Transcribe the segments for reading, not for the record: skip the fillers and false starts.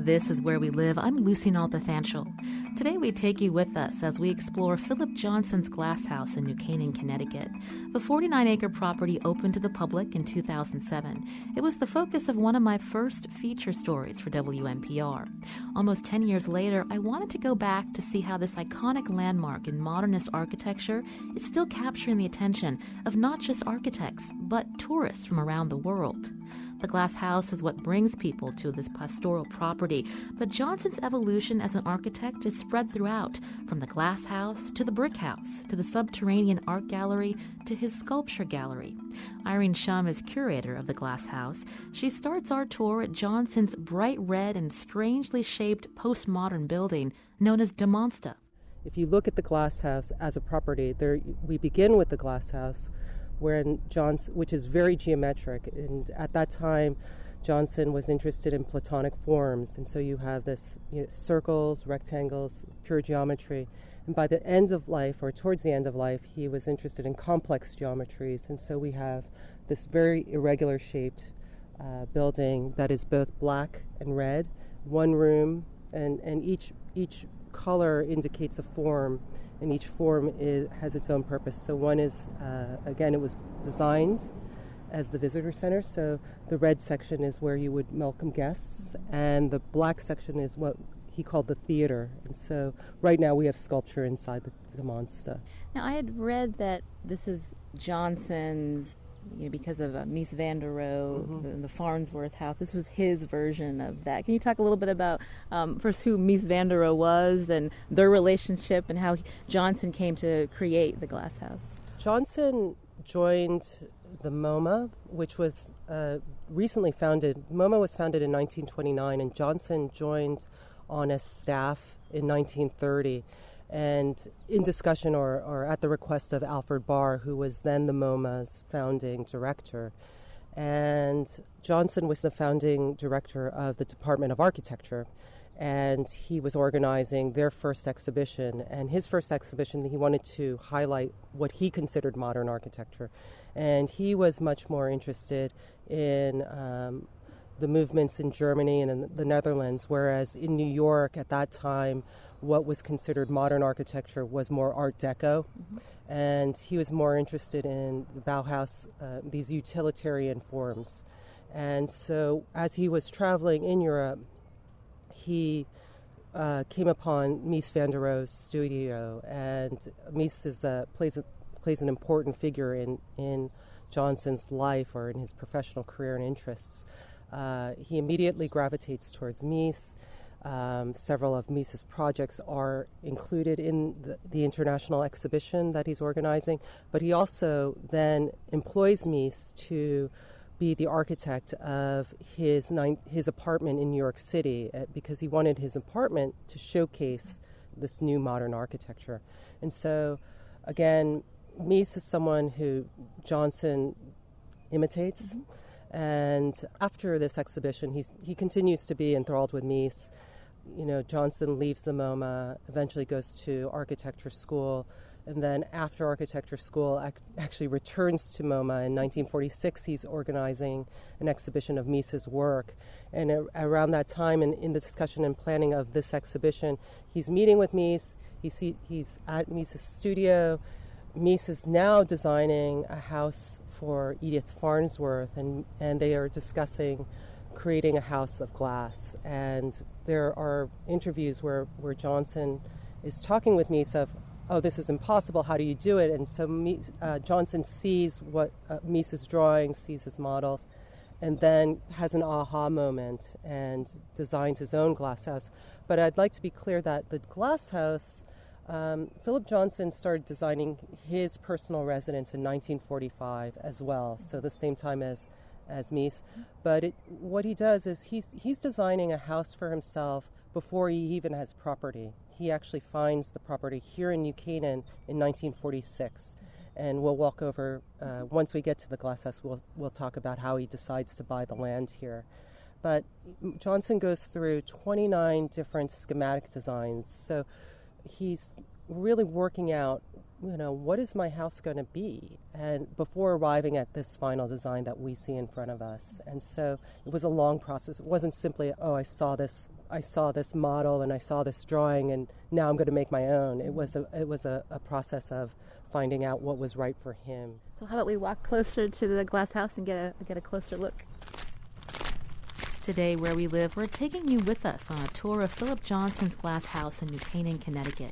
This is Where We Live. I'm Lucy Nalpathanchel. Today we take you with us as we explore Philip Johnson's Glass House in New Canaan, Connecticut. The 49-acre property opened to the public in 2007. It was the focus of one of my first feature stories for WNPR. Almost 10 years later, I wanted to go back to see how this iconic landmark in modernist architecture is still capturing the attention of not just architects, but tourists from around the world. The glass house is what brings people to this pastoral property, but Johnson's evolution as an architect is spread throughout, from the glass house to the brick house to the subterranean art gallery to his sculpture gallery. Irene Shum is curator of the glass house. She starts our tour at Johnson's bright red and strangely shaped postmodern building known as De Monsta. If you look at the glass house as a property, we begin with the glass house, which is very geometric, and at that time Johnson was interested in Platonic forms, and so you have this circles, rectangles, pure geometry, and by the end of life, or towards the end of life, he was interested in complex geometries, and so we have this very irregular shaped building that is both black and red, one room, and each color indicates a form, and each form has its own purpose. So one is, again, it was designed as the visitor center, so the red section is where you would welcome guests, and the black section is what he called the theater. And so right now we have sculpture inside the Monsta. Now, I had read that this is Johnson's, because of Mies van der Rohe, the Farnsworth house. This was his version of that. Can you talk a little bit about, first, who Mies van der Rohe was and their relationship and how Johnson came to create the glass house? Johnson joined the MoMA, which was recently founded. MoMA was founded in 1929, and Johnson joined on as staff in 1930. And in discussion or at the request of Alfred Barr, who was then the MoMA's founding director. And Johnson was the founding director of the Department of Architecture, and he was organizing their first exhibition. And his first exhibition, he wanted to highlight what he considered modern architecture. And he was much more interested in the movements in Germany and in the Netherlands, whereas in New York at that time, what was considered modern architecture was more Art Deco, and he was more interested in the Bauhaus, these utilitarian forms. And so as he was traveling in Europe, he came upon Mies van der Rohe's studio, and Mies plays an important figure in Johnson's life or in his professional career and interests. He immediately gravitates towards Mies. Several of Mies's projects are included in the international exhibition that he's organizing, but he also then employs Mies to be the architect of his apartment in New York City, because he wanted his apartment to showcase this new modern architecture. And so, again, Mies is someone who Johnson imitates. And after this exhibition, he continues to be enthralled with Mies. Johnson leaves the MoMA, eventually goes to architecture school, and then after architecture school actually returns to MoMA. In 1946, he's organizing an exhibition of Mies's work. And around that time, in the discussion and planning of this exhibition, he's meeting with Mies. He's at Mies's studio. Mies is now designing a house for Edith Farnsworth, and they are discussing creating a house of glass. And there are interviews where Johnson is talking with Mies of, oh, this is impossible, how do you do it? And so Johnson sees what Mies is drawing, sees his models, and then has an aha moment and designs his own glass house. But I'd like to be clear that the glass house, Philip Johnson started designing his personal residence in 1945 as well, so the same time as Mies. But what he does is he's designing a house for himself before he even has property. He actually finds the property here in New Canaan in 1946. And we'll walk over, once we get to the glass house, we'll talk about how he decides to buy the land here. But Johnson goes through 29 different schematic designs. So he's really working out, what is my house going to be? And before arriving at this final design that we see in front of us. And so it was a long process. It wasn't simply, I saw this I saw this model and I saw this drawing, and now I'm going to make my own. It was a process of finding out what was right for him. So how about we walk closer to the glass house and get a closer look? Today, where we live, we're taking you with us on a tour of Philip Johnson's glass house in New Canaan, Connecticut.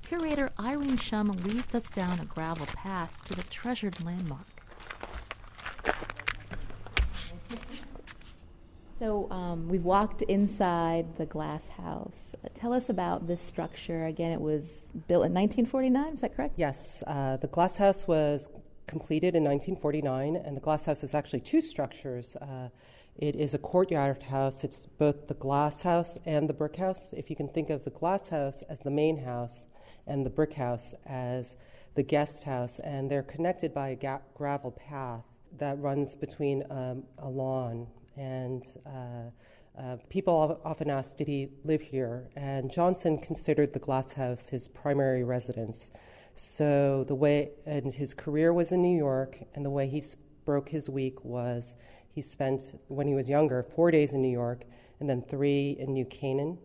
Curator Irene Shum leads us down a gravel path to the treasured landmark. So we've walked inside the glass house. Tell us about this structure. Again, it was built in 1949, is that correct? Yes, the glass house was completed in 1949, and the glass house is actually two structures. It is a courtyard house. It's both the glass house and the brick house. If you can think of the glass house as the main house and the brick house as the guest house, and they're connected by a gravel path that runs between a lawn. And people often ask, did he live here? And Johnson considered the glass house his primary residence. So and his career was in New York, and the way he broke his week was he spent, when he was younger, 4 days in New York, and then 3 in New Canaan.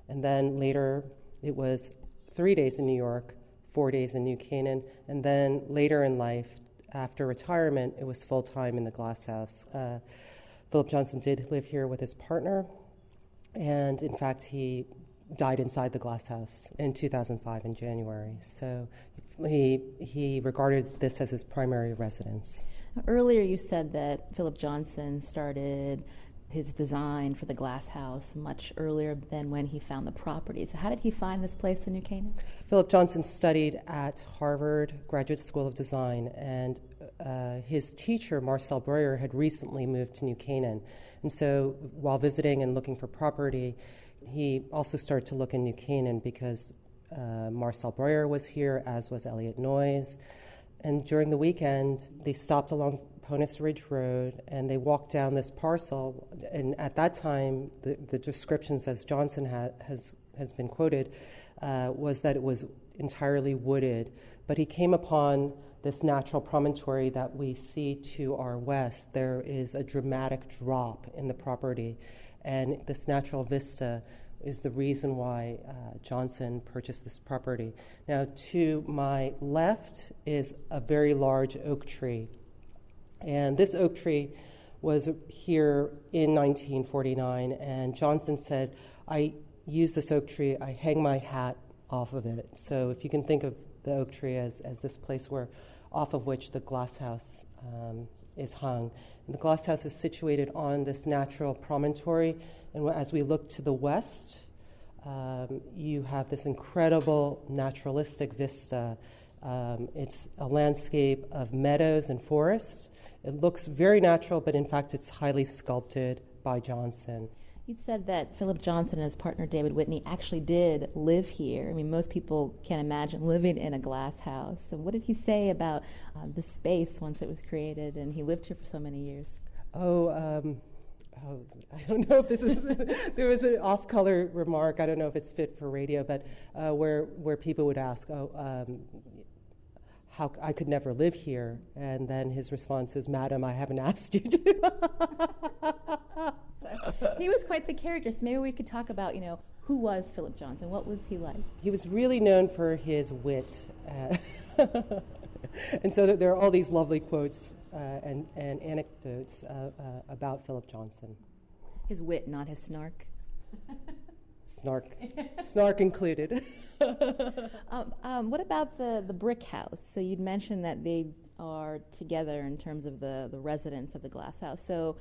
And then later it was 3 days in New York, 4 days in New Canaan. And then later in life, after retirement, it was full-time in the glass house. Philip Johnson did live here with his partner, and in fact, he died inside the glass house in 2005 in January. So he regarded this as his primary residence. Earlier you said that Philip Johnson started his design for the glass house much earlier than when he found the property. So how did he find this place in New Canaan? Philip Johnson studied at Harvard Graduate School of Design, and his teacher, Marcel Breuer, had recently moved to New Canaan. And so while visiting and looking for property, he also started to look in New Canaan because Marcel Breuer was here, as was Elliot Noyes. And during the weekend, they stopped along Ponus Ridge Road, and they walked down this parcel. And at that time, the descriptions, as Johnson has been quoted, was that it was entirely wooded. But he came upon this natural promontory that we see to our west. There is a dramatic drop in the property, and this natural vista is the reason why Johnson purchased this property. Now, to my left is a very large oak tree, and this oak tree was here in 1949, and Johnson said, I use this oak tree, I hang my hat off of it. So if you can think of the oak tree as this place off of which the glass house is hung. And the glass house is situated on this natural promontory, and as we look to the west, you have this incredible naturalistic vista. It's a landscape of meadows and forests. It looks very natural, but in fact it's highly sculpted by Johnson. You'd said that Philip Johnson and his partner David Whitney actually did live here. I mean, most people can't imagine living in a glass house. So what did he say about the space once it was created and he lived here for so many years? I don't know if this is, there was an off-color remark, I don't know if it's fit for radio, but where people would ask, how I could never live here, and then his response is, Madam, I haven't asked you to. He was quite the character, so maybe we could talk about, who was Philip Johnson? What was he like? He was really known for his wit. And so there are all these lovely quotes and anecdotes about Philip Johnson. His wit, not his snark. Snark included. What about the brick house? So you'd mentioned that they are together in terms of the residents of the glass house. So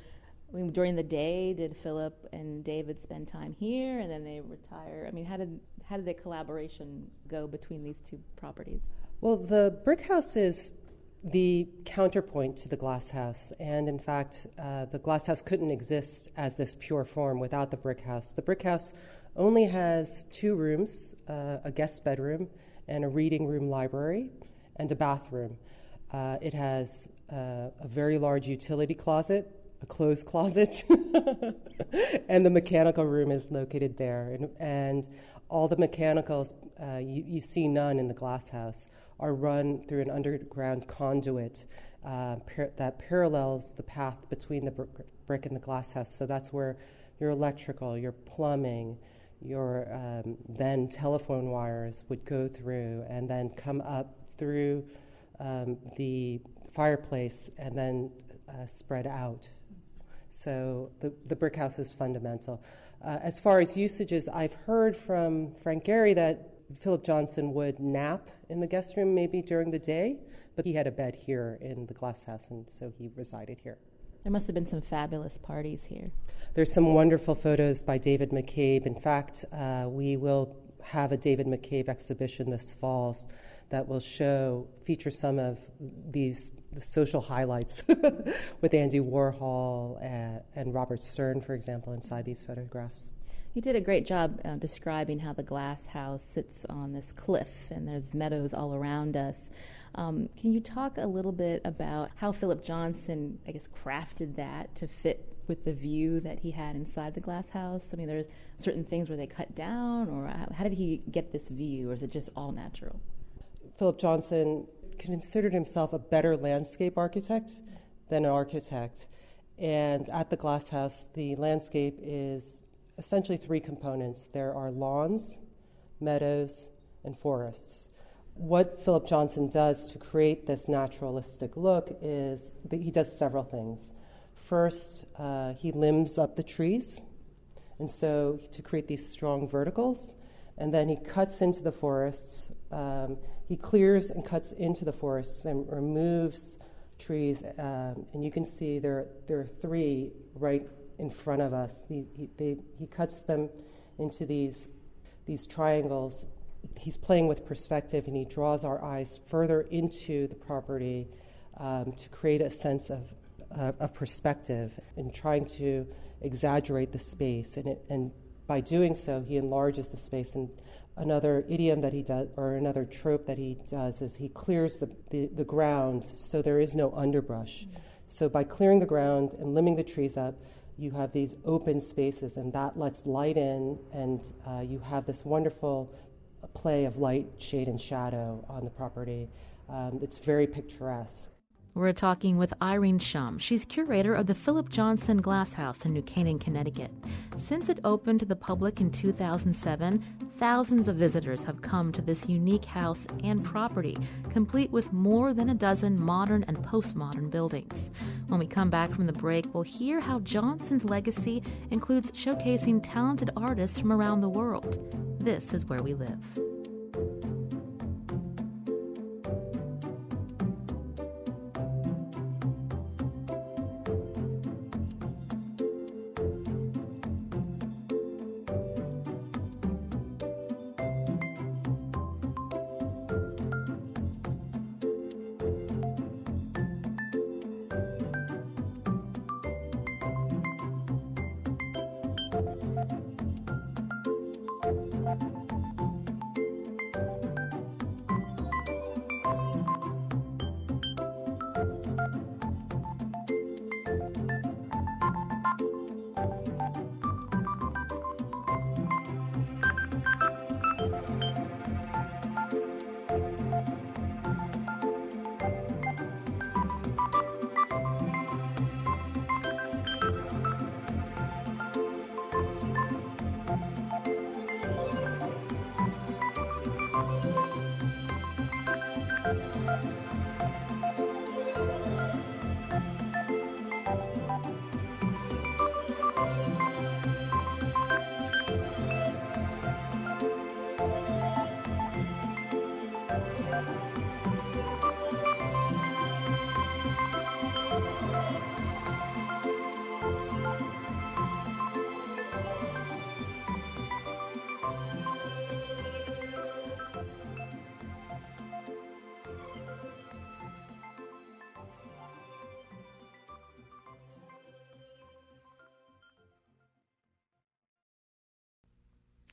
during the day, did Philip and David spend time here, and then they retire? I mean, how did the collaboration go between these two properties? Well, the brick house is the counterpoint to the glass house, and in fact, the glass house couldn't exist as this pure form without the brick house. The brick house only has 2 rooms, a guest bedroom and a reading room library, and a bathroom. It has a very large utility closet, a clothes closet, and the mechanical room is located there. And all the mechanicals, you see none in the glass house, are run through an underground conduit that parallels the path between the brick and the glass house. So that's where your electrical, your plumbing, your then telephone wires would go through and then come up through the fireplace and then spread out. So the brick house is fundamental. As far as usages, I've heard from Frank Gehry that Philip Johnson would nap in the guest room maybe during the day, but he had a bed here in the glass house, and so he resided here. There must have been some fabulous parties here. There's some wonderful photos by David McCabe. In fact, we will have a David McCabe exhibition this fall that will feature some of the social highlights with Andy Warhol and Robert Stern, for example, inside these photographs. You did a great job describing how the glass house sits on this cliff and there's meadows all around us. Can you talk a little bit about how Philip Johnson, I guess, crafted that to fit with the view that he had inside the glass house? I mean, there's certain things where they cut down, or how did he get this view, or is it just all natural? Philip Johnson considered himself a better landscape architect than an architect. And at the glass house, the landscape is essentially three components. There are lawns, meadows, and forests. What Philip Johnson does to create this naturalistic look is that he does several things. First, he limbs up the trees, and so to create these strong verticals, and then he cuts into the forests. He clears and cuts into the forests and removes trees, and you can see there are three right in front of us. He cuts them into these triangles. He's playing with perspective, and he draws our eyes further into the property to create a sense of perspective and trying to exaggerate the space. And by doing so, he enlarges the space. And another idiom that he does, or another trope that he does, is he clears the ground so there is no underbrush. So by clearing the ground and limbing the trees up, you have these open spaces, and that lets light in, and you have this wonderful play of light, shade, and shadow on the property. It's very picturesque. We're talking with Irene Shum. She's curator of the Philip Johnson Glass House in New Canaan, Connecticut. Since it opened to the public in 2007, thousands of visitors have come to this unique house and property, complete with more than a dozen modern and postmodern buildings. When we come back from the break, we'll hear how Johnson's legacy includes showcasing talented artists from around the world. This is Where We Live.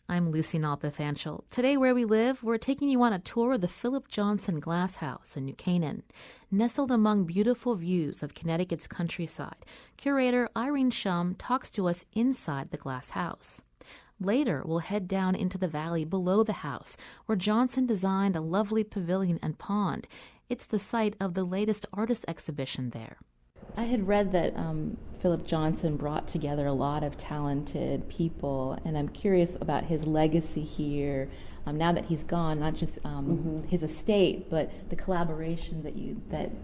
I'm Lucy Nalpathanchel. Today, Where We Live, we're taking you on a tour of the Philip Johnson Glass House in New Canaan. Nestled among beautiful views of Connecticut's countryside, curator Irene Shum talks to us inside the glass house. Later, we'll head down into the valley below the house, where Johnson designed a lovely pavilion and pond. It's the site of the latest artist exhibition there. I had read that Philip Johnson brought together a lot of talented people, and I'm curious about his legacy here. Now that he's gone, not just his estate, but the collaboration that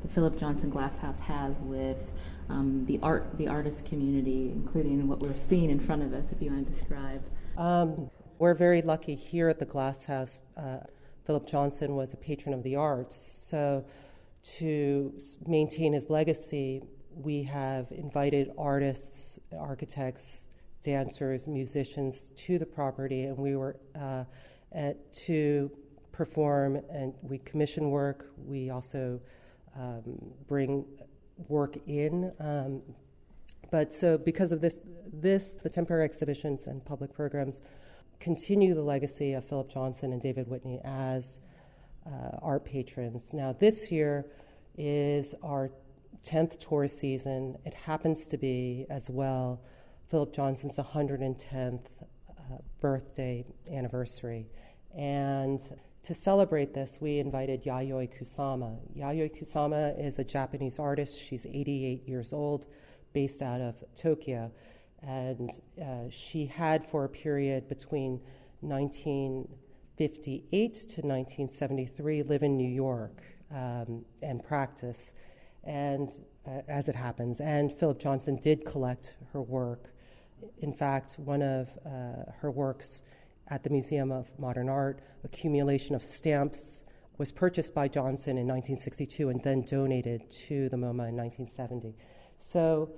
the Philip Johnson Glasshouse has with the artist community, including what we're seeing in front of us. If you want to describe. We're very lucky here at the Glasshouse. Philip Johnson was a patron of the arts, so to maintain his legacy, we have invited artists, architects, dancers, musicians to the property, and we were to perform, and we commission work. We also bring work in. But so because of this, the temporary exhibitions and public programs continue the legacy of Philip Johnson and David Whitney as art patrons. Now, this year is our 10th tour season. It happens to be, as well, Philip Johnson's 110th birthday anniversary. And to celebrate this, we invited Yayoi Kusama. Yayoi Kusama is a Japanese artist. She's 88 years old, based out of Tokyo. And she had, for a period between 1958 to 1973, live in New York and practice. And as it happens, and Philip Johnson did collect her work. In fact, one of her works at the Museum of Modern Art, Accumulation of Stamps, was purchased by Johnson in 1962 and then donated to the MoMA in 1970. So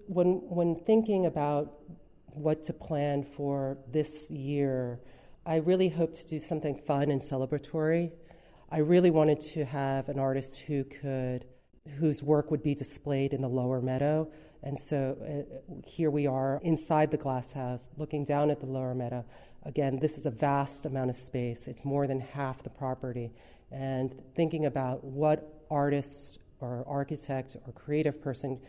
when thinking about what to plan for this year, I really hope to do something fun and celebratory. I really wanted to have an artist whose work would be displayed in the Lower Meadow. And so here we are inside the Glasshouse, looking down at the Lower Meadow. Again, this is a vast amount of space. It's more than half the property. And thinking about what artist or architect or creative person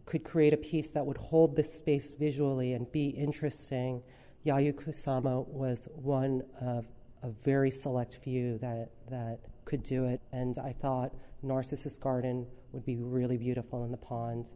could create a piece that would hold this space visually and be interesting, Yayoi Kusama was one of a very select few that could do it. And I thought Narcissus Garden would be really beautiful in the pond.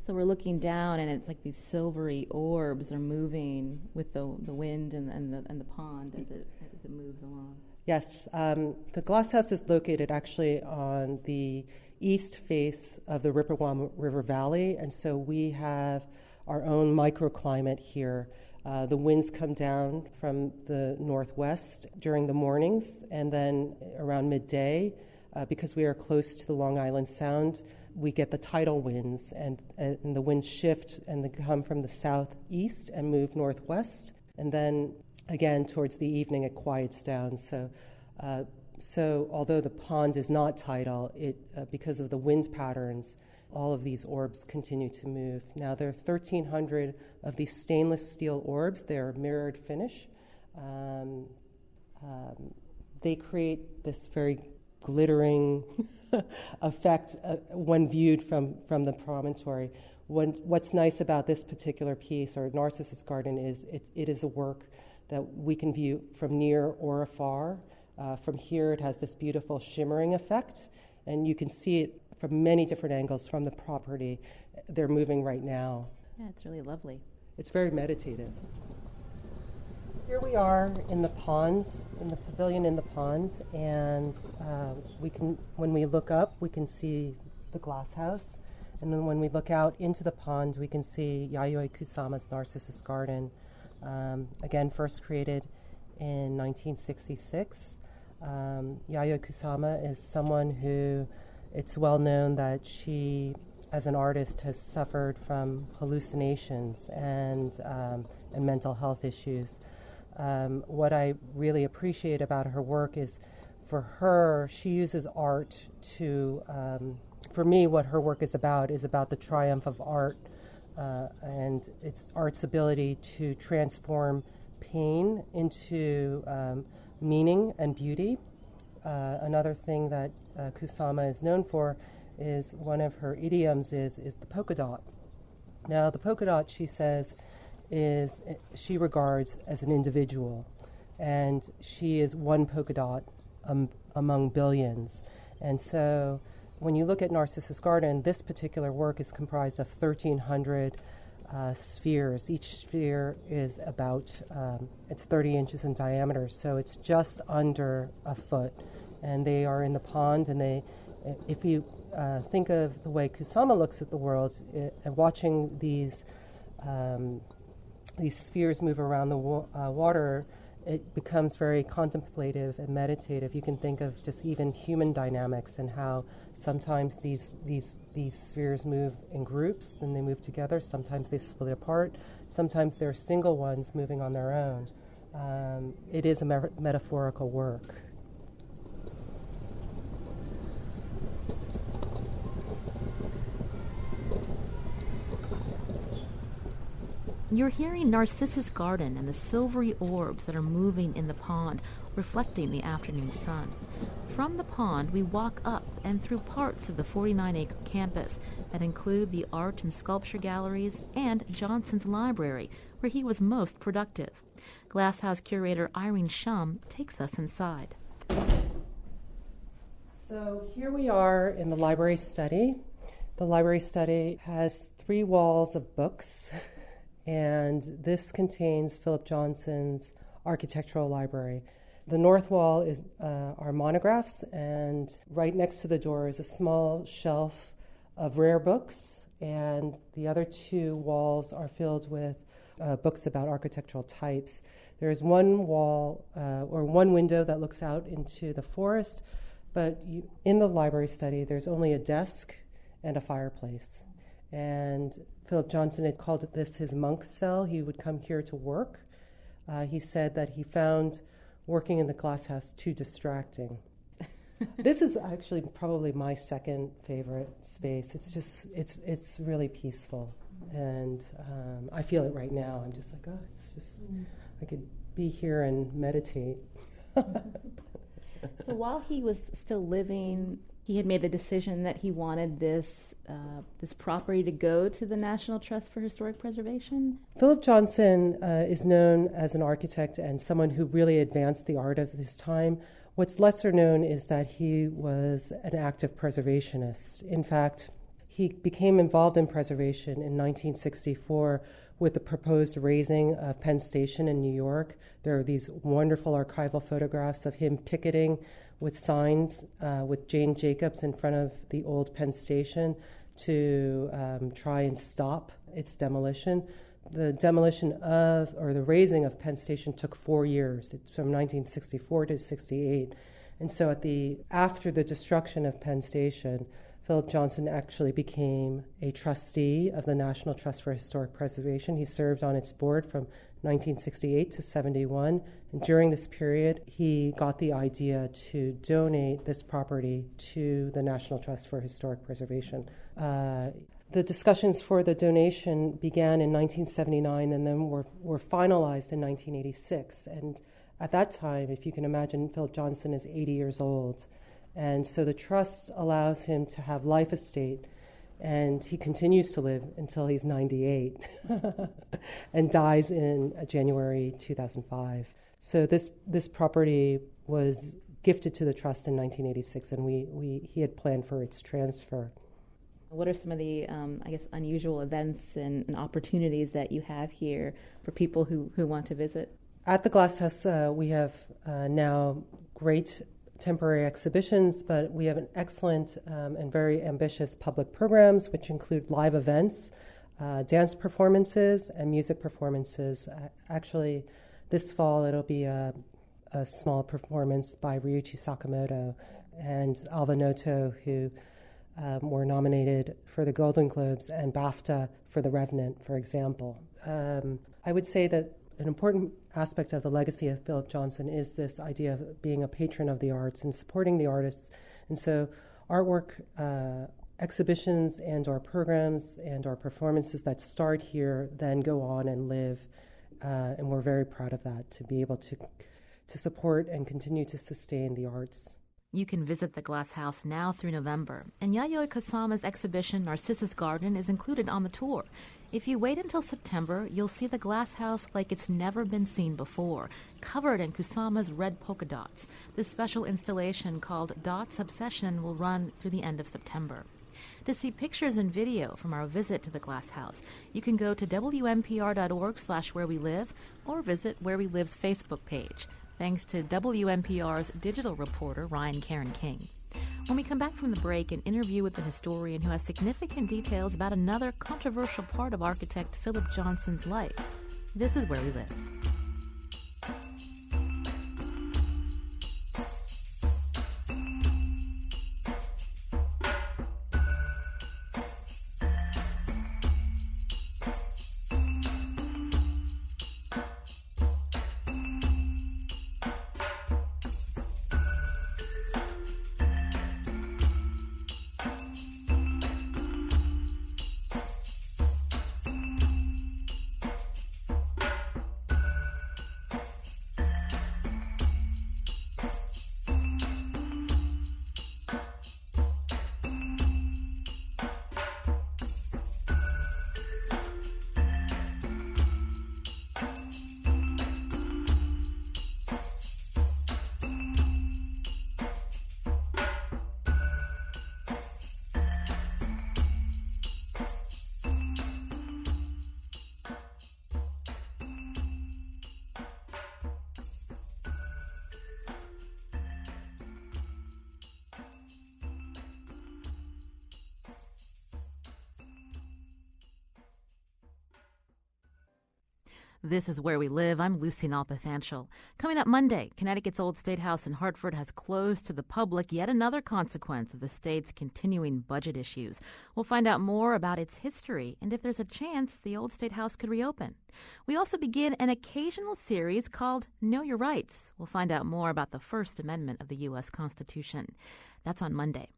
So we're looking down, and it's like these silvery orbs are moving with the wind and the pond as it moves along. Yes, the Glasshouse is located actually on the east face of the Ripperwam River Valley, and so we have our own microclimate here. The winds come down from the northwest during the mornings, and then around midday, because we are close to the Long Island Sound, we get the tidal winds, and the winds shift and they come from the southeast and move northwest. And then again, towards the evening, it quiets down. So although the pond is not tidal, because of the wind patterns, all of these orbs continue to move. Now, there are 1,300 of these stainless steel orbs. They're mirrored finish. They create this very glittering effect when viewed from the promontory. What's nice about this particular piece, or Narcissus Garden, is it is a work that we can view from near or afar. From here, it has this beautiful shimmering effect, and you can see it from many different angles from the property. They're moving right now. Yeah, it's really lovely. It's very meditative. Here we are in the pond, in the pavilion in the pond, and when we look up, we can see the Glasshouse, and then when we look out into the pond, we can see Yayoi Kusama's Narcissus Garden, again, first created in 1966. Yayoi Kusama is someone who, it's well known that she, as an artist, has suffered from hallucinations and mental health issues. What I really appreciate about her work is, for her, she uses art to, for me, what her work is about the triumph of art and it's art's ability to transform pain into meaning and beauty. Another thing that Kusama is known for is one of her idioms is the polka dot. Now, the polka dot, she says, she regards as an individual, and she is one polka dot among billions. And so when you look at Narcissus Garden, this particular work is comprised of 1,300 spheres. Each sphere is about, it's 30 inches in diameter, so it's just under a foot. And they are in the pond, and if you think of the way Kusama looks at the world, and watching these spheres move around the water, it becomes very contemplative and meditative. You can think of just even human dynamics and how sometimes these spheres move in groups, then they move together. Sometimes they split apart. Sometimes they're single ones moving on their own. It is a metaphorical work. You're hearing Narcissus Garden and the silvery orbs that are moving in the pond, reflecting the afternoon sun. From the pond, we walk up and through parts of the 49-acre campus that include the art and sculpture galleries and Johnson's library, where he was most productive. Glasshouse curator Irene Shum takes us inside. So here we are in the library study. The library study has 3 walls of books, and this contains Philip Johnson's architectural library. The north wall is our monographs, and right next to the door is a small shelf of rare books, and the other 2 walls are filled with books about architectural types. There's one wall or one window that looks out into the forest, but in the library study there's only a desk and a fireplace. And Philip Johnson had called this his monk's cell. He would come here to work. He said that he found working in the glasshouse too distracting. This is actually probably my second favorite space. It's really peaceful, and I feel it right now. I'm just like, I could be here and meditate. So while he was still living, he had made the decision that he wanted this property to go to the National Trust for Historic Preservation. Philip Johnson is known as an architect and someone who really advanced the art of his time. What's lesser known is that he was an active preservationist. In fact, he became involved in preservation in 1964 with the proposed raising of Penn Station in New York. There are these wonderful archival photographs of him picketing with signs with Jane Jacobs in front of the old Penn Station to try and stop its demolition. The demolition or the raising of Penn Station took 4 years. It's from 1964 to 68. And so after the destruction of Penn Station, Philip Johnson actually became a trustee of the National Trust for Historic Preservation. He served on its board from 1968 to 71. And during this period, he got the idea to donate this property to the National Trust for Historic Preservation. The discussions for the donation began in 1979 and then were finalized in 1986. And at that time, if you can imagine, Philip Johnson is 80 years old. And so the trust allows him to have life estate, and he continues to live until he's 98 and dies in January 2005. So this property was gifted to the trust in 1986, and he had planned for its transfer. What are some of the, unusual events and opportunities that you have here for people who want to visit? At the Glasshouse, we have now great temporary exhibitions, but we have an excellent and very ambitious public programs, which include live events, dance performances, and music performances. Actually, this fall it'll be a small performance by Ryuichi Sakamoto and Alva Noto, who were nominated for the Golden Globes and BAFTA for The Revenant, for example. I would say that an important aspect of the legacy of Philip Johnson is this idea of being a patron of the arts and supporting the artists. And so artwork, exhibitions and our programs and our performances that start here then go on and live. And we're very proud of that, to be able to support and continue to sustain the arts. You can visit the Glass House now through November, and Yayoi Kusama's exhibition Narcissus Garden is included on the tour. If you wait until September, you'll see the Glass House like it's never been seen before, covered in Kusama's red polka dots. This special installation called Dots Obsession will run through the end of September. To see pictures and video from our visit to the Glass House, you can go to WNPR.org/wherewelive or visit Where We Live's Facebook page. Thanks to WNPR's digital reporter, Ryan Karen King. When we come back from the break, an interview with a historian who has significant details about another controversial part of architect Philip Johnson's life. This is Where We Live. This is Where We Live. I'm Lucy Nalpathanchel. Coming up Monday, Connecticut's Old State House in Hartford has closed to the public, yet another consequence of the state's continuing budget issues. We'll find out more about its history and if there's a chance the Old State House could reopen. We also begin an occasional series called Know Your Rights. We'll find out more about the First Amendment of the U.S. Constitution. That's on Monday.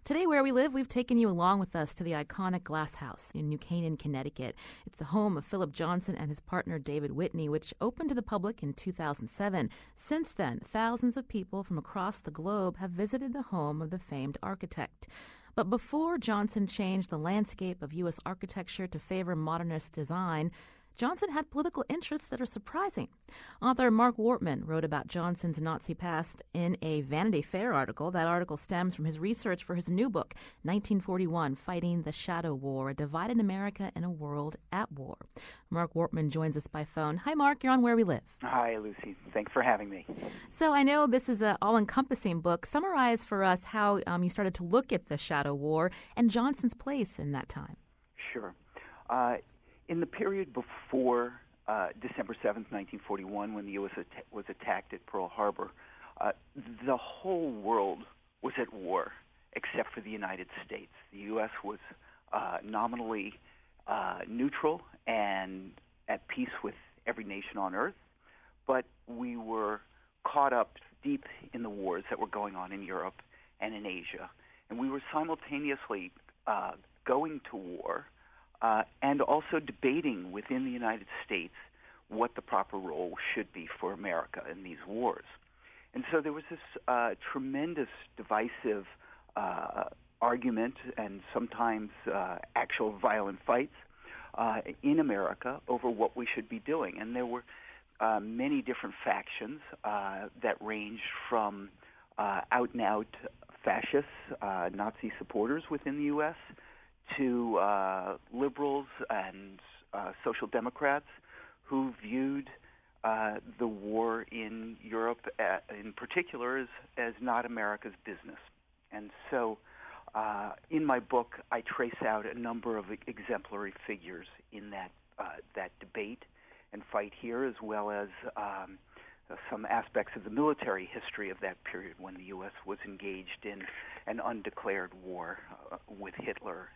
Today, Where We Live, we've taken you along with us to the iconic Glass House in New Canaan, Connecticut. It's the home of Philip Johnson and his partner David Whitney, which opened to the public in 2007. Since then, thousands of people from across the globe have visited the home of the famed architect. But before Johnson changed the landscape of U.S. architecture to favor modernist design, Johnson had political interests that are surprising. Author Mark Wortman wrote about Johnson's Nazi past in a Vanity Fair article. That article stems from his research for his new book, 1941, Fighting the Shadow War, A Divided America in a World at War. Mark Wortman joins us by phone. Hi, Mark. You're on Where We Live. Hi, Lucy. Thanks for having me. So I know this is an all-encompassing book. Summarize for us how you started to look at the Shadow War and Johnson's place in that time. Sure. In the period before December 7th, 1941, when the U.S. was attacked at Pearl Harbor, the whole world was at war except for the United States. The U.S. was nominally neutral and at peace with every nation on earth, but we were caught up deep in the wars that were going on in Europe and in Asia, and we were simultaneously going to war and also debating within the United States what the proper role should be for America in these wars. And so there was this tremendous divisive argument and sometimes actual violent fights in America over what we should be doing. And there were many different factions that ranged from out-and-out fascists, Nazi supporters within the U.S., to liberals and social democrats who viewed the war in Europe in particular as not America's business. And so in my book, I trace out a number of exemplary figures in that debate and fight here, as well as some aspects of the military history of that period when the U.S. was engaged in an undeclared war with Hitler.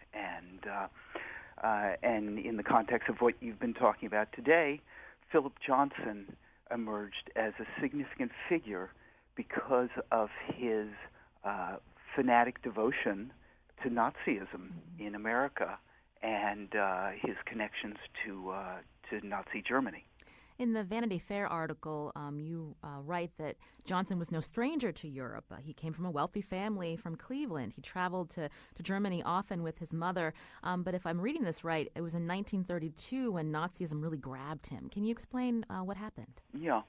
And in the context of what you've been talking about today, Philip Johnson emerged as a significant figure because of his fanatic devotion to Nazism in America and his connections to Nazi Germany. In the Vanity Fair article, you write that Johnson was no stranger to Europe. He came from a wealthy family from Cleveland. He traveled to Germany often with his mother. But if I'm reading this right, it was in 1932 when Nazism really grabbed him. Can you explain what happened? Yeah.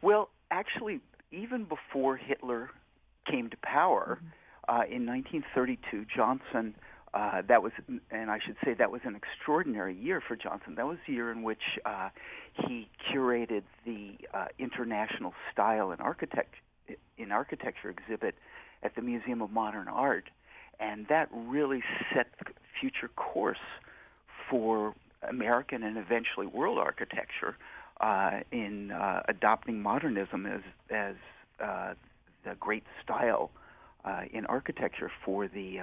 Well, actually, even before Hitler came to power, in 1932, Johnson, that was an extraordinary year for Johnson. That was the year in which he curated the International Style in Architecture exhibit at the Museum of Modern Art, and that really set the future course for American and eventually world architecture in adopting modernism as the great style in architecture for the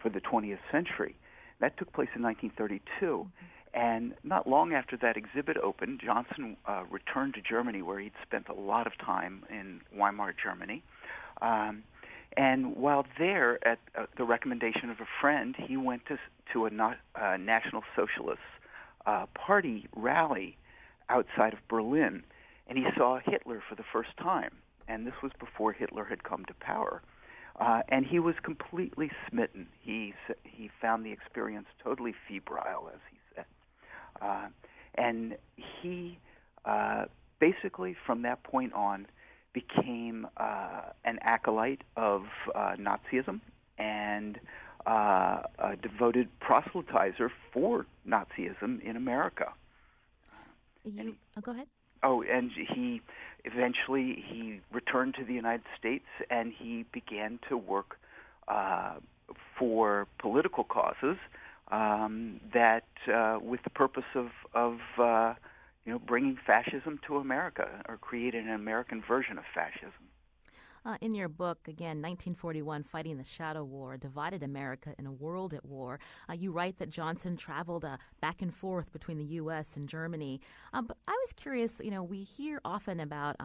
20th century. That took place in 1932. And not long after that exhibit opened, Johnson returned to Germany, where he'd spent a lot of time in Weimar, Germany. And while there, at the recommendation of a friend, he went to a National Socialist Party rally outside of Berlin, and he saw Hitler for the first time. And this was before Hitler had come to power. And he was completely smitten. He found the experience totally febrile, as he said. And he basically, from that point on, became an acolyte of Nazism and a devoted proselytizer for Nazism in America. Go ahead. Oh, and he returned to the United States, and he began to work for political causes that with the purpose of bringing fascism to America, or creating an American version of fascism. In your book, again, 1941, Fighting the Shadow War, Divided America in a World at War, you write that Johnson traveled back and forth between the U.S. and Germany. But I was curious, we hear often about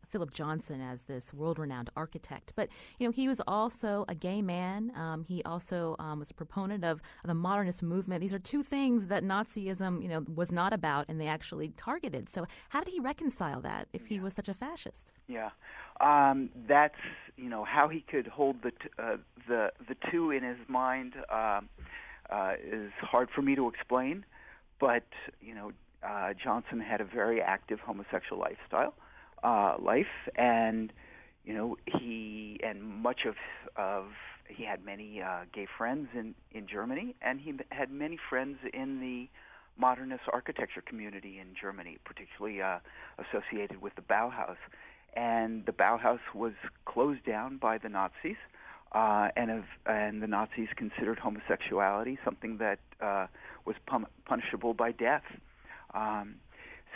Philip Johnson as this world-renowned architect, but, he was also a gay man. He also was a proponent of the modernist movement. These are two things that Nazism, was not about, and they actually targeted. So how did he reconcile that if he was such a fascist? Yeah. That's how he could hold the two in his mind is hard for me to explain, but Johnson had a very active homosexual life, and he had many gay friends in Germany, and he had many friends in the modernist architecture community in Germany, particularly associated with the Bauhaus. And the Bauhaus was closed down by the Nazis, and the Nazis considered homosexuality something that was punishable by death.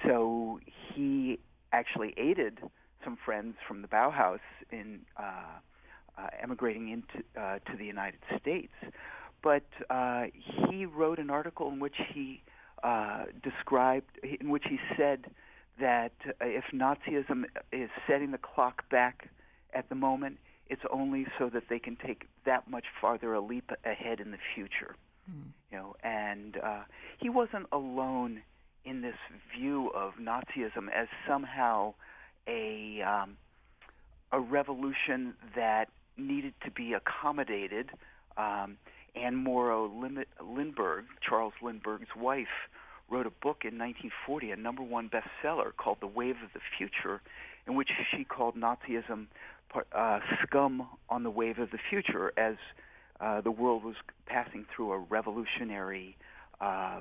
So he actually aided some friends from the Bauhaus in emigrating into to the United States. But he wrote an article in which he said that if Nazism is setting the clock back at the moment, it's only so that they can take that much farther a leap ahead in the future. And he wasn't alone in this view of Nazism as somehow a revolution that needed to be accommodated. Anne Morrow Lindbergh, Charles Lindbergh's wife, wrote a book in 1940, a #1 bestseller called The Wave of the Future, in which she called Nazism scum on the wave of the future, as the world was passing through a revolutionary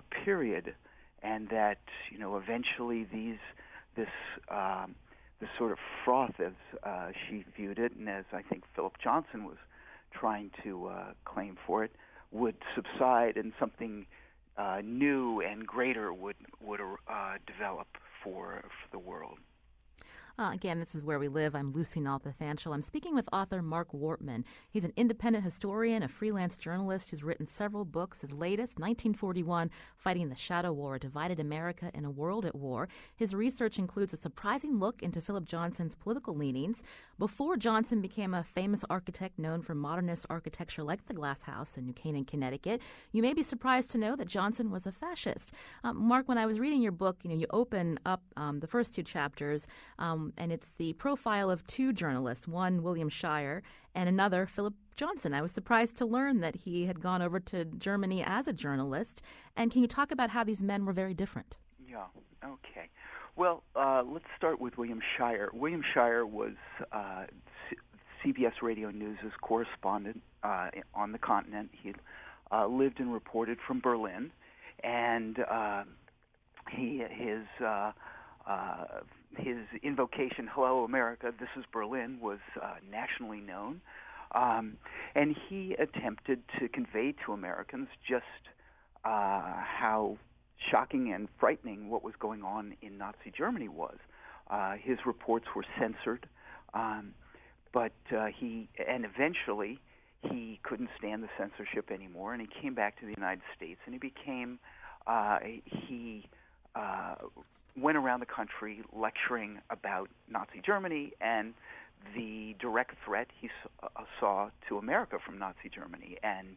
period, and that eventually this sort of froth, as she viewed it, and as I think Philip Johnson was trying to claim for it, would subside, and something new and greater would develop for the world. Again, this is Where We Live. I'm Lucy Nalpathanchel. I'm speaking with author Mark Wortman. He's an independent historian, a freelance journalist who's written several books. His latest, 1941, Fighting the Shadow War, Divided America in a World at War. His research includes a surprising look into Philip Johnson's political leanings, Before Johnson became a famous architect known for modernist architecture like the Glass House in New Canaan, Connecticut, you may be surprised to know that Johnson was a fascist. Mark, when I was reading your book, you open up the first two chapters, and it's the profile of two journalists, one William Shirer and another Philip Johnson. I was surprised to learn that he had gone over to Germany as a journalist. And can you talk about how these men were very different? Yeah, okay. Well, let's start with William Shirer. William Shirer was CBS Radio News' correspondent on the continent. He lived and reported from Berlin, and his invocation, "Hello, America, this is Berlin," was nationally known. And he attempted to convey to Americans just how shocking and frightening what was going on in Nazi Germany was. His reports were censored, but eventually he couldn't stand the censorship anymore, and he came back to the United States, and he went around the country lecturing about Nazi Germany and the direct threat he saw to America from Nazi Germany, and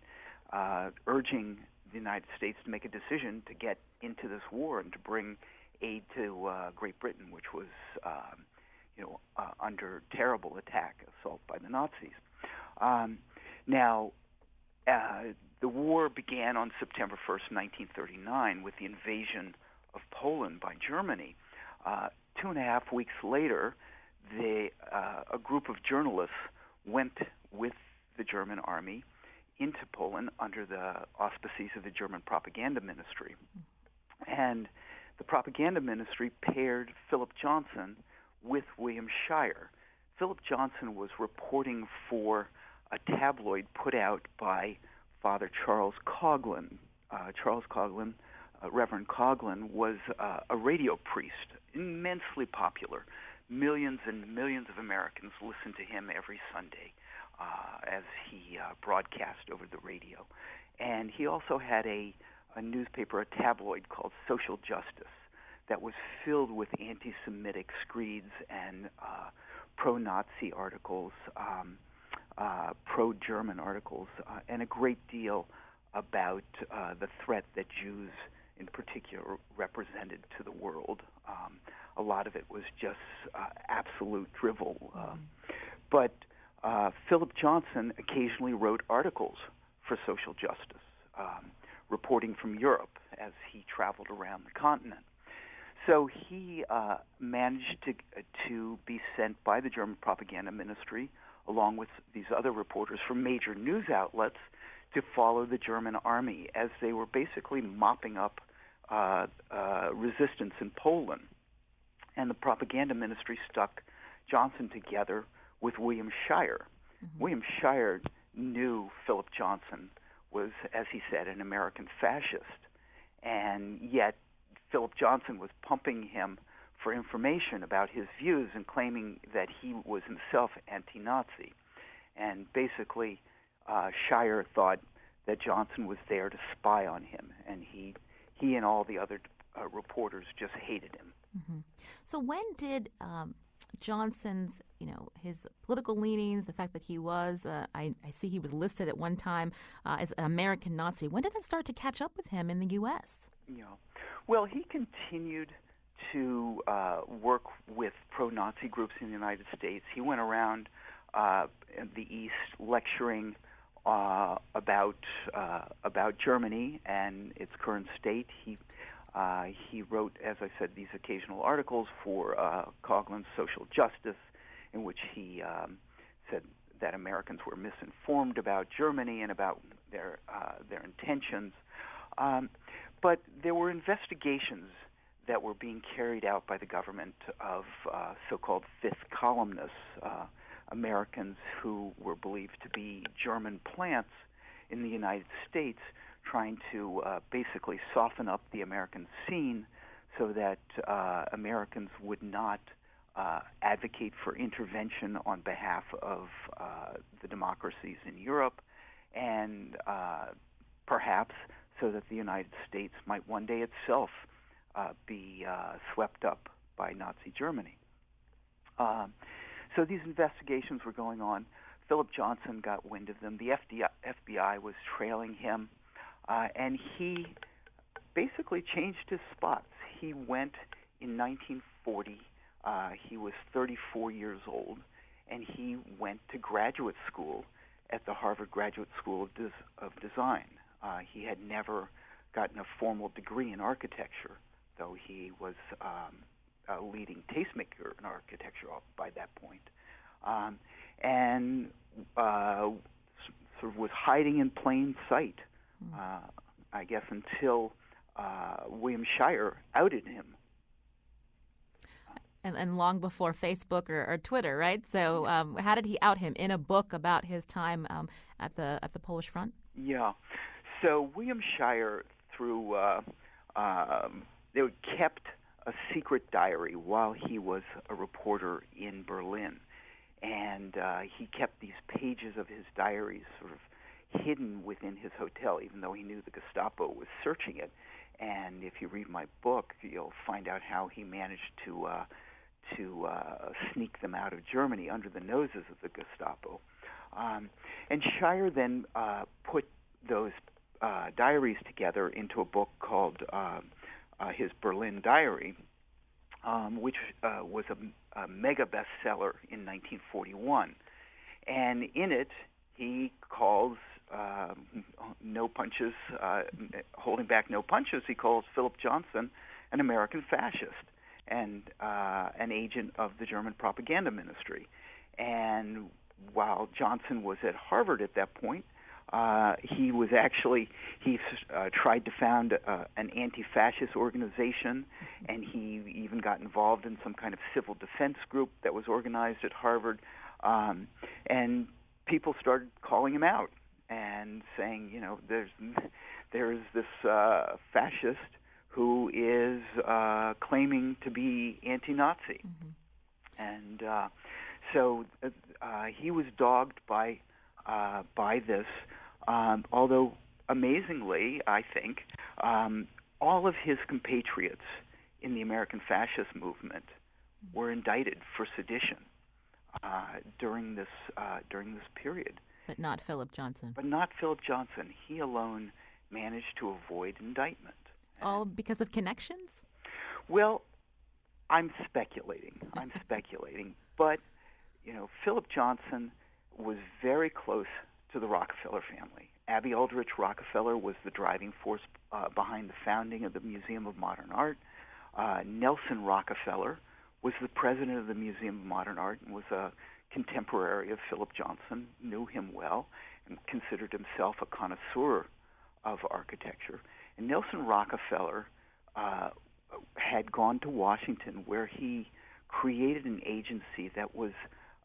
urging the United States to make a decision to get into this war and to bring aid to Great Britain, which was under terrible assault by the Nazis. The war began on September 1st, 1939, with the invasion of Poland by Germany. 2.5 weeks later, a group of journalists went with the German army into Poland under the auspices of the German propaganda ministry. And the propaganda ministry paired Philip Johnson with William Shirer. Philip Johnson was reporting for a tabloid put out by Father Charles Coughlin. Reverend Coughlin was a radio priest, immensely popular. Millions and millions of Americans listened to him every Sunday as he broadcast over the radio. And he also had a newspaper, a tabloid called Social Justice, that was filled with anti-Semitic screeds and pro-Nazi articles, pro-German articles, and a great deal about the threat that Jews in particular represented to the world. A lot of it was just absolute drivel. But Philip Johnson occasionally wrote articles for Social Justice, reporting from Europe as he traveled around the continent. So he managed to be sent by the German propaganda ministry, along with these other reporters from major news outlets, to follow the German army as they were basically mopping up resistance in Poland. And the propaganda ministry stuck Johnson together with William Shirer. Mm-hmm. William Shirer knew Philip Johnson was, as he said, an American fascist, and yet Philip Johnson was pumping him for information about his views and claiming that he was himself anti-Nazi. And basically, Shirer thought that Johnson was there to spy on him, and he and all the other reporters just hated him. Mm-hmm. So when did Johnson's, his political leanings, the fact that he was, I see he was listed at one time as an American Nazi, when did that start to catch up with him in the U.S.? Yeah. Well, he continued to work with pro-Nazi groups in the United States. He went around the East lecturing about Germany and its current state. He wrote, as I said, these occasional articles for Coughlin's Social Justice, in which he said that Americans were misinformed about Germany and about their intentions. But there were investigations that were being carried out by the government of so-called fifth columnists, Americans who were believed to be German plants in the United States, trying to basically soften up the American scene so that Americans would not advocate for intervention on behalf of the democracies in Europe, and perhaps so that the United States might one day itself be swept up by Nazi Germany. So these investigations were going on. Philip Johnson got wind of them. The FBI was trailing him, and he basically changed his spots. He went in 1940. He was 34 years old, and he went to graduate school at the Harvard Graduate School of Design. He had never gotten a formal degree in architecture, though he was a leading tastemaker in architecture by that point. And sort of was hiding in plain sight, I guess, until William Shirer outed him. And long before Facebook or Twitter, right? So how did he out him? In a book about his time at the Polish front? Yeah. So William Shirer, kept a secret diary while he was a reporter in Berlin. And he kept these pages of his diaries sort of hidden within his hotel, even though he knew the Gestapo was searching it. And if you read my book, you'll find out how he managed to sneak them out of Germany under the noses of the Gestapo. And Shirer then put those diaries together into a book called his Berlin Diary, which was a mega bestseller in 1941. And in it, he calls no punches, holding back no punches. He calls Philip Johnson an American fascist and an agent of the German propaganda ministry. And while Johnson was at Harvard at that point, he tried to found an anti-fascist organization, and he even got involved in some kind of civil defense group that was organized at Harvard. And people started calling him out and saying, there's this fascist who is claiming to be anti-Nazi. And so he was dogged by this, although amazingly, I think, all of his compatriots in the American fascist movement were indicted for sedition during this period. But not Philip Johnson. But not Philip Johnson. He alone managed to avoid indictment. All because of connections? Well, I'm speculating. But, Philip Johnson was very close to the Rockefeller family. Abby Aldrich Rockefeller was the driving force behind the founding of the Museum of Modern Art. Nelson Rockefeller was the president of the Museum of Modern Art and was a contemporary of Philip Johnson, knew him well, and considered himself a connoisseur of architecture. And Nelson Rockefeller had gone to Washington, where he created an agency that was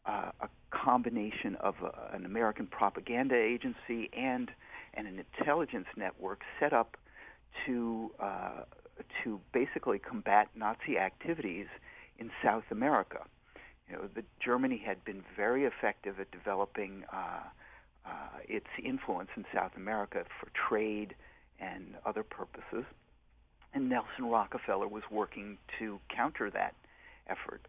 a combination of an American propaganda agency and an intelligence network set up to basically combat Nazi activities in South America. Germany had been very effective at developing its influence in South America for trade and other purposes, and Nelson Rockefeller was working to counter that effort.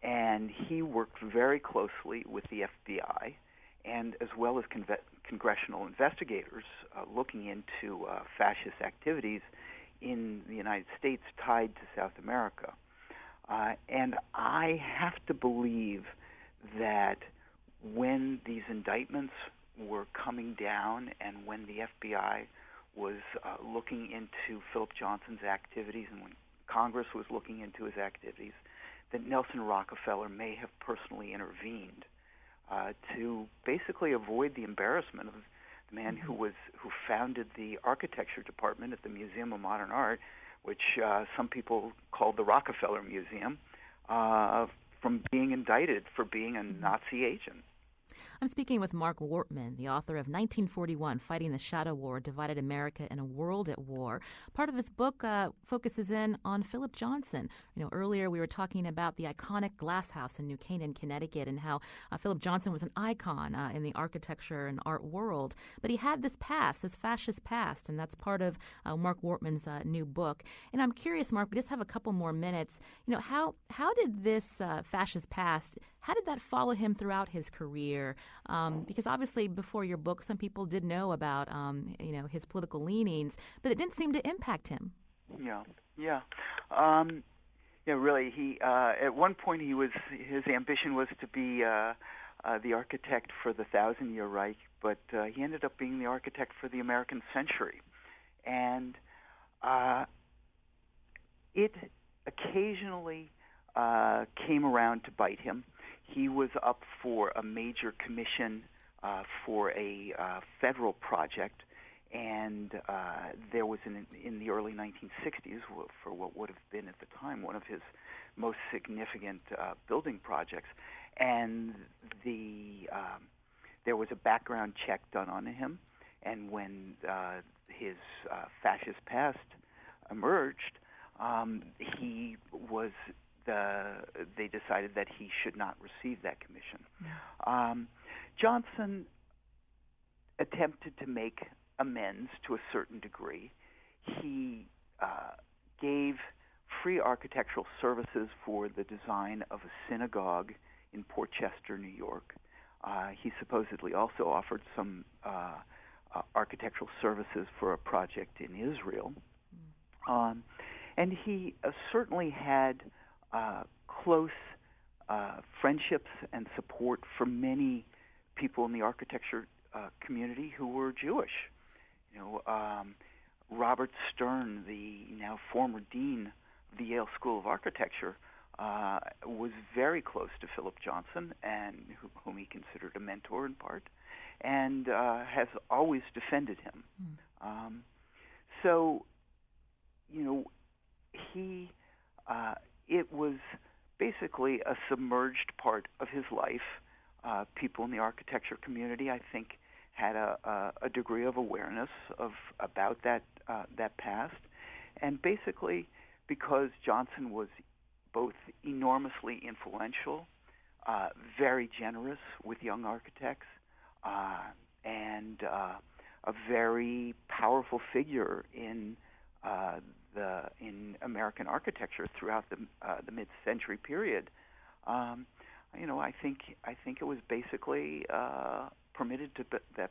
And he worked very closely with the FBI, and as well as congressional investigators looking into fascist activities in the United States tied to South America. And I have to believe that when these indictments were coming down and when the FBI was looking into Philip Johnson's activities and when Congress was looking into his activities, that Nelson Rockefeller may have personally intervened to basically avoid the embarrassment of the man who founded the architecture department at the Museum of Modern Art, which some people called the Rockefeller Museum, from being indicted for being a Nazi agent. I'm speaking with Mark Wortman, the author of 1941, Fighting the Shadow War, Divided America in a World at War. Part of his book focuses in on Philip Johnson. Earlier we were talking about the iconic glass house in New Canaan, Connecticut, and how Philip Johnson was an icon in the architecture and art world. But he had this past, this fascist past, and that's part of Mark Wortman's new book. And I'm curious, Mark, we just have a couple more minutes. How did this fascist past, how did that follow him throughout his career? Because obviously before your book, some people did know about, his political leanings, but it didn't seem to impact him. Really, he at one point his ambition was to be the architect for the 1,000-Year Reich, but he ended up being the architect for the American century, and it occasionally came around to bite him. He was up for a major commission for a federal project, and there was in the early 1960s, for what would have been at the time one of his most significant building projects, and there was a background check done on him, and when his fascist past emerged, they decided that he should not receive that commission. Johnson attempted to make amends to a certain degree. He gave free architectural services for the design of a synagogue in Port Chester, New York. He supposedly also offered some architectural services for a project in Israel. And he certainly had close friendships and support from many people in the architecture community who were Jewish. Robert Stern, the now former dean of the Yale School of Architecture, was very close to Philip Johnson, and whom he considered a mentor in part, and has always defended him. It was basically a submerged part of his life. People in the architecture community, I think, had a degree of awareness about that past, and basically because Johnson was both enormously influential, very generous with young architects, and a very powerful figure in American architecture throughout the mid-century period. I think it was basically permitted that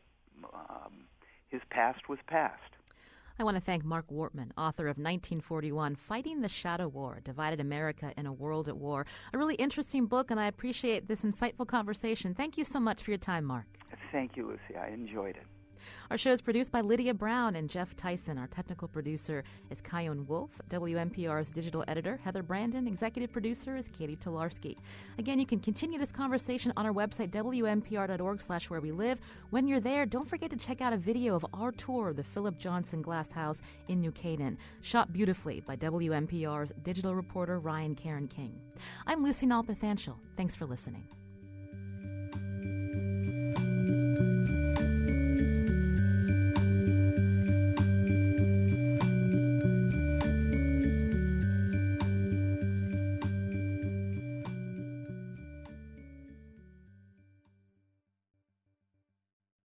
his past was past. I want to thank Mark Wortman, author of 1941, Fighting the Shadow War, Divided America in a World at War. A really interesting book, and I appreciate this insightful conversation. Thank you so much for your time, Mark. Thank you, Lucy. I enjoyed it. Our show is produced by Lydia Brown and Jeff Tyson. Our technical producer is Kyone Wolf. WNPR's digital editor, Heather Brandon. Executive producer is Katie Tolarski. Again, you can continue this conversation on our website, WNPR.org/wherewelive. When you're there, don't forget to check out a video of our tour of the Philip Johnson Glass House in New Canaan, shot beautifully by WNPR's digital reporter, Ryan Karen King. I'm Lucy Nalpathanchel. Thanks for listening.